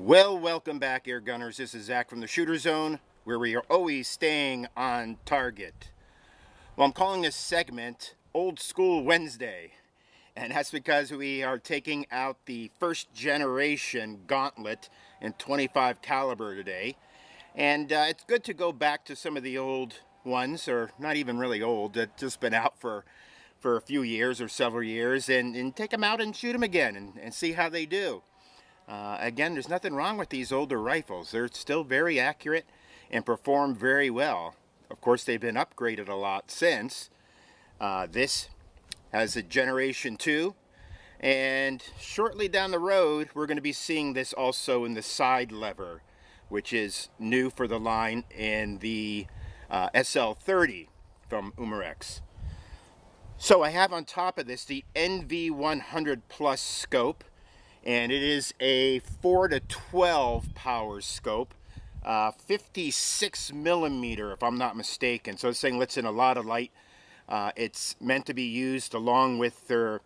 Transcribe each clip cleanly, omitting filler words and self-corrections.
Well, welcome back, Air Gunners. This is Zach from the Shooter Zone, where we are always staying on target. Well, I'm calling this segment Old School Wednesday, and that's because we are taking out the first generation Gauntlet in 25 caliber today. And it's good to go back to some of the old ones, or not even really old, that just been out for a few years or several years, and take them out and shoot them again and see how they do. Again, there's nothing wrong with these older rifles. They're still very accurate and perform very well. Of course, they've been upgraded a lot since. This has a Generation 2, and shortly down the road, we're going to be seeing this also in the side lever, which is new for the line in the SL30 from Umarex. So I have on top of this the NV100 Plus scope. And it is a 4 to 12 power scope, 56 millimeter if I'm not mistaken. So it's saying lets in a lot of light. It's meant to be used along with their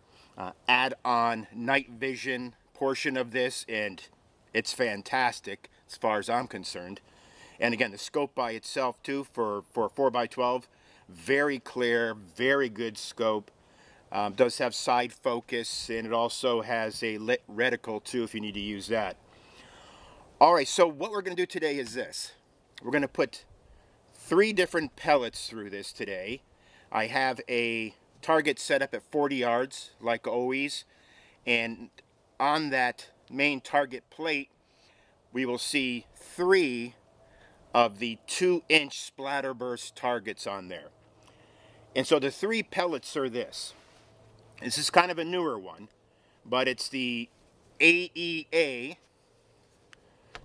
add-on night vision portion of this, and it's fantastic as far as I'm concerned. And again, the scope by itself too for 4x12, very clear, very good scope. Does have side focus, and it also has a lit reticle too if you need to use that. Alright, so what we're going to do today is this. We're going to put 3 different pellets through this today. I have a target set up at 40 yards like always, and on that main target plate we will see 3 of the 2-inch splatterburst targets on there. And so the 3 pellets are this. This is kind of a newer one, but it's the AEA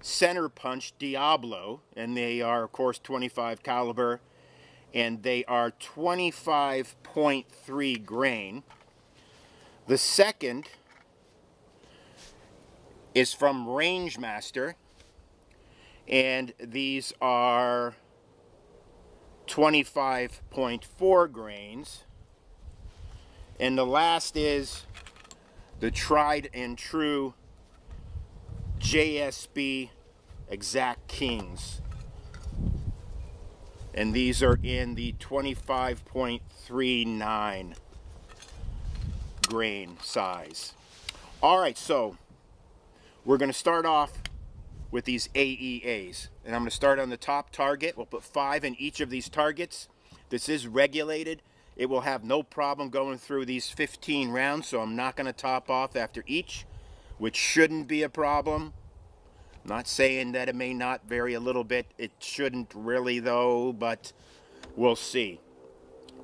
Center Punch Diablo, and they are, of course, 25 caliber, and they are 25.3 grain. The second is from Rangemaster, and these are 25.4 grains. And the last is the tried and true JSB Exact Kings. And these are in the 25.39 grain size. Alright, so we're going to start off with these AEAs. And I'm going to start on the top target. We'll put 5 in each of these targets. This is regulated. It will have no problem going through these 15 rounds, so I'm not going to top off after each, which shouldn't be a problem. I'm not saying that it may not vary a little bit. It shouldn't really, though, but we'll see.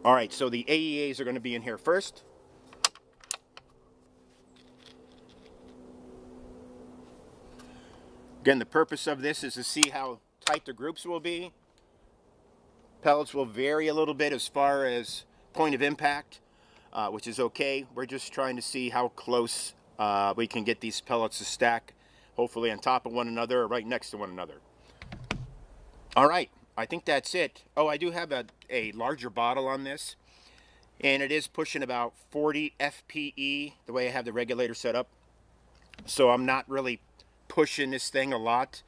All right, so the AEAs are going to be in here first. Again, the purpose of this is to see how tight the groups will be. Pellets will vary a little bit as far as point of impact, which is okay. We're just trying to see how close we can get these pellets to stack, hopefully on top of one another or right next to one another. All right, I think that's it. Oh, I do have a larger bottle on this, and it is pushing about 40 FPE the way I have the regulator set up, so I'm not really pushing this thing a lot.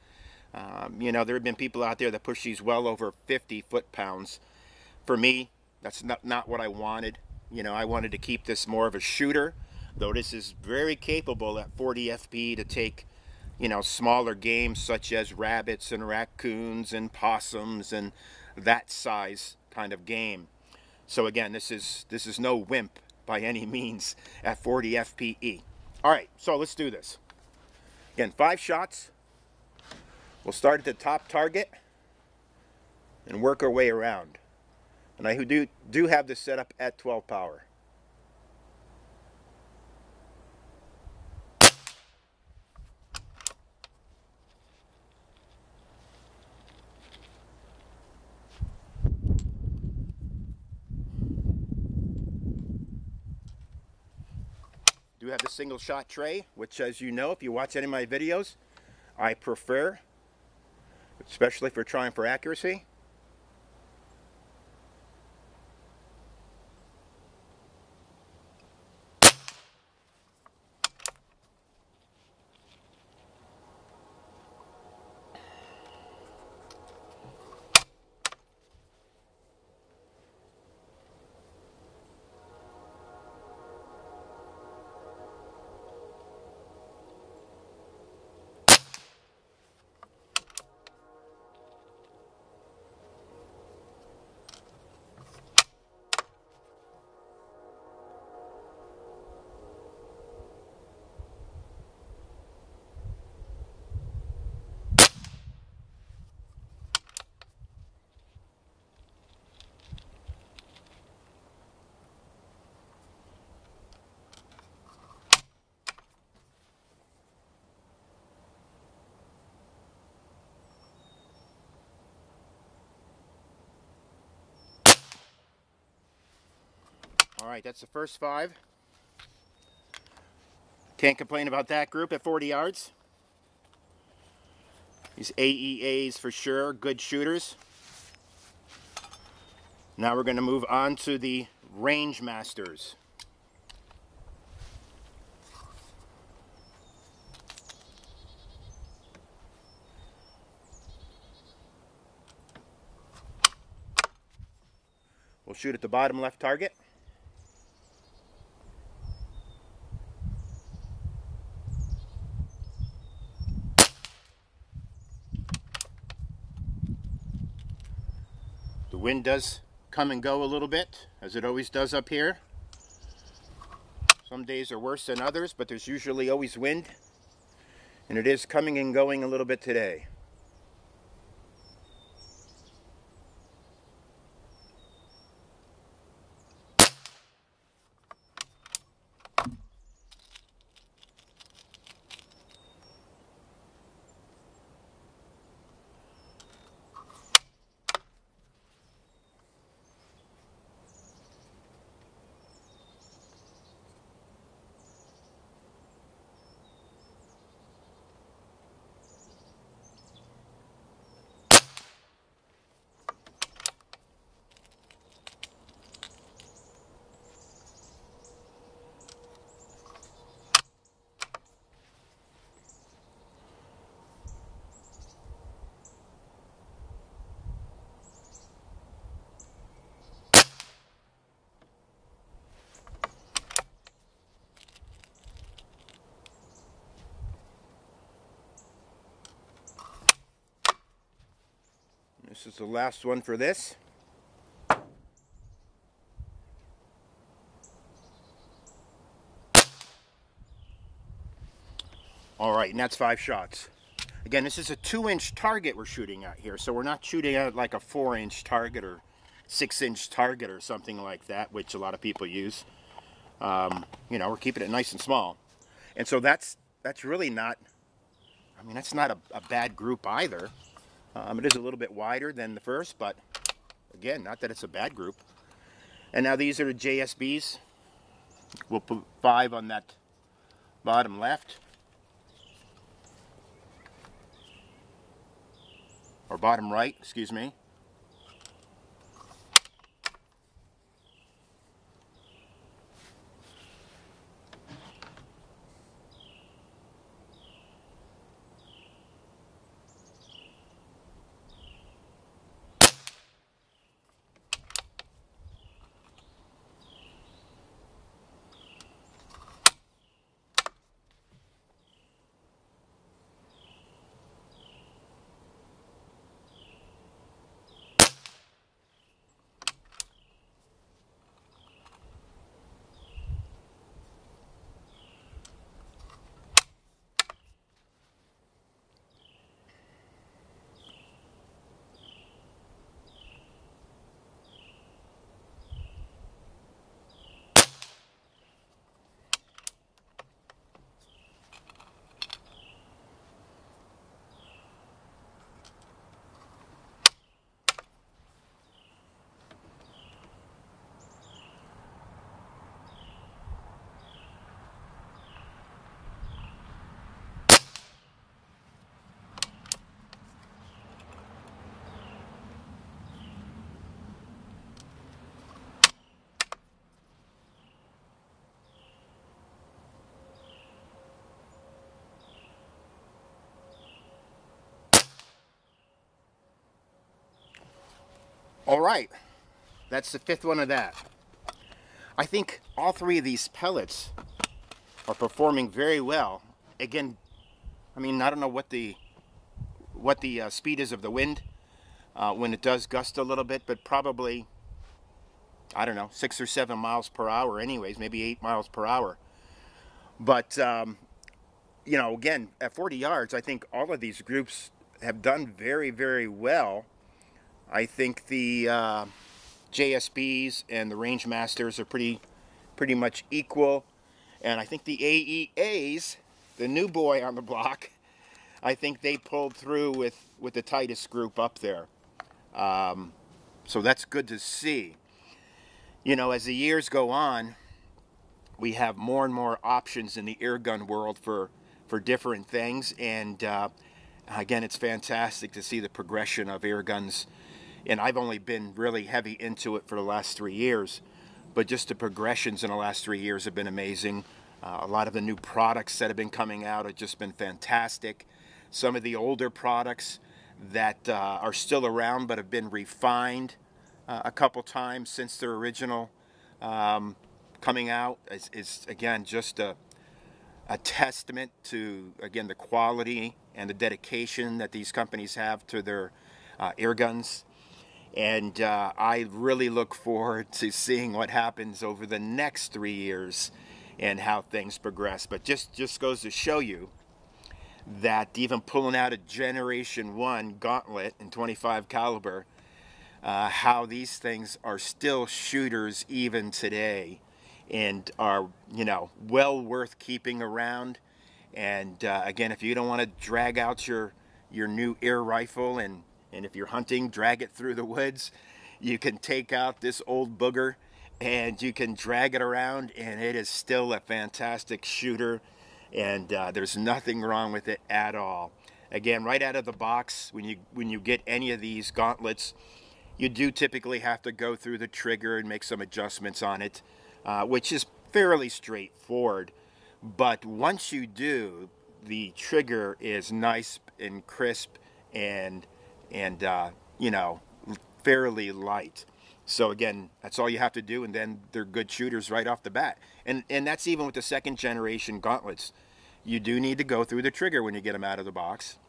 You know, there have been people out there that push these well over 50 foot-pounds. For me, that's not what I wanted. You know, I wanted to keep this more of a shooter, though this is very capable at 40 FP to take, you know, smaller games such as rabbits and raccoons and possums and that size kind of game. So again, this is no wimp by any means at 40 FPE. All right, so let's do this. Again, 5 shots. We'll start at the top target and work our way around. And I do have this set up at 12 power. have the single shot tray, which, as you know, if you watch any of my videos, I prefer, especially for trying for accuracy. Alright, that's the first 5. Can't complain about that group at 40 yards. These AEAs for sure, good shooters. Now we're going to move on to the Rangemasters. We'll shoot at the bottom left target. The wind does come and go a little bit, as it always does up here. Some days are worse than others, but there's usually always wind. And it is coming and going a little bit today. This is the last one for this. Alright, and that's 5 shots. Again, this is a 2-inch target we're shooting at here, so we're not shooting at like a 4-inch target or 6-inch target or something like that, which a lot of people use. You know, we're keeping it nice and small. And so that's really not, I mean, that's not a bad group either. It is a little bit wider than the first, but again, not that it's a bad group. And now these are the JSBs. We'll put 5 on that bottom left. Or bottom right, excuse me. All right, that's the 5th one of that. I think all 3 of these pellets are performing very well. Again, I mean, I don't know what the speed is of the wind when it does gust a little bit, but probably, I don't know, 6 or 7 miles per hour anyways, maybe 8 miles per hour. But, you know, again, at 40 yards, I think all of these groups have done very, very well. I think the JSBs and the Rangemasters are pretty much equal. And I think the AEAs, the new boy on the block, I think they pulled through with the tightest group up there. So that's good to see. You know, as the years go on, we have more and more options in the airgun world for different things. And again, it's fantastic to see the progression of airguns. And I've only been really heavy into it for the last 3 years. But just the progressions in the last 3 years have been amazing. A lot of the new products that have been coming out have just been fantastic. Some of the older products that are still around but have been refined a couple times since their original coming out is again just a testament to, again, the quality and the dedication that these companies have to their air guns. And I really look forward to seeing what happens over the next 3 years and how things progress. But just goes to show you that even pulling out a Generation 1 Gauntlet in 25 caliber, how these things are still shooters even today and are, you know, well worth keeping around. And again, if you don't want to drag out your new air rifle and if you're hunting, drag it through the woods, you can take out this old booger and you can drag it around, and it is still a fantastic shooter, and there's nothing wrong with it at all. Again, right out of the box, when you get any of these gauntlets, you do typically have to go through the trigger and make some adjustments on it, which is fairly straightforward. But once you do, the trigger is nice and crisp and you know, fairly light. So again, that's all you have to do, and then they're good shooters right off the bat. And that's even with the 2nd generation gauntlets. You do need to go through the trigger when you get them out of the box.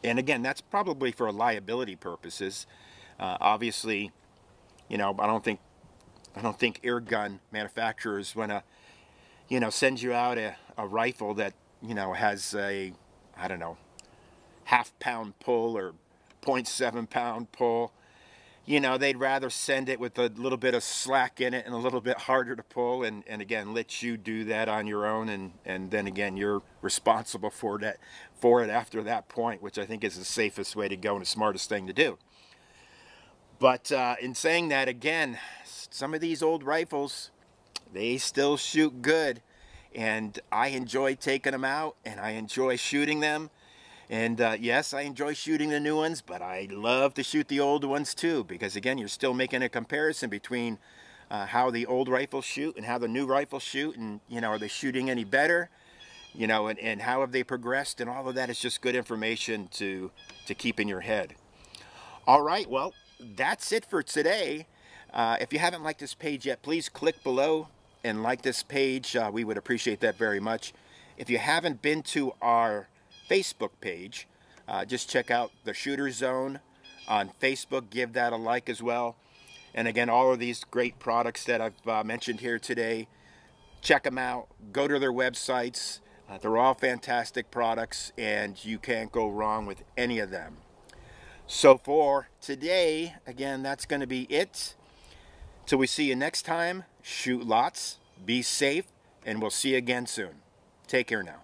And again, that's probably for liability purposes. Obviously, you know, I don't think air gun manufacturers want to, you know, send you out a rifle that, you know, has a, I don't know, half-pound pull or 0.7 pound pull. You know, they'd rather send it with a little bit of slack in it and a little bit harder to pull, and again, let you do that on your own, and then again, you're responsible for it after that point, which I think is the safest way to go and the smartest thing to do. But in saying that, again, some of these old rifles, they still shoot good, and I enjoy taking them out, and I enjoy shooting them. And yes, I enjoy shooting the new ones, but I love to shoot the old ones too, because again, you're still making a comparison between how the old rifles shoot and how the new rifles shoot, and you know, are they shooting any better, you know, and how have they progressed, and all of that is just good information to keep in your head. All right, well, that's it for today. If you haven't liked this page yet, please click below and like this page. We would appreciate that very much. If you haven't been to our Facebook page, just check out the Shooter Zone on Facebook. Give that a like as well. And again, all of these great products that I've mentioned here today, check them out. Go to their websites. They're all fantastic products, and you can't go wrong with any of them. So for today, again, that's going to be it. Till we see you next time, shoot lots, be safe, and we'll see you again soon. Take care now.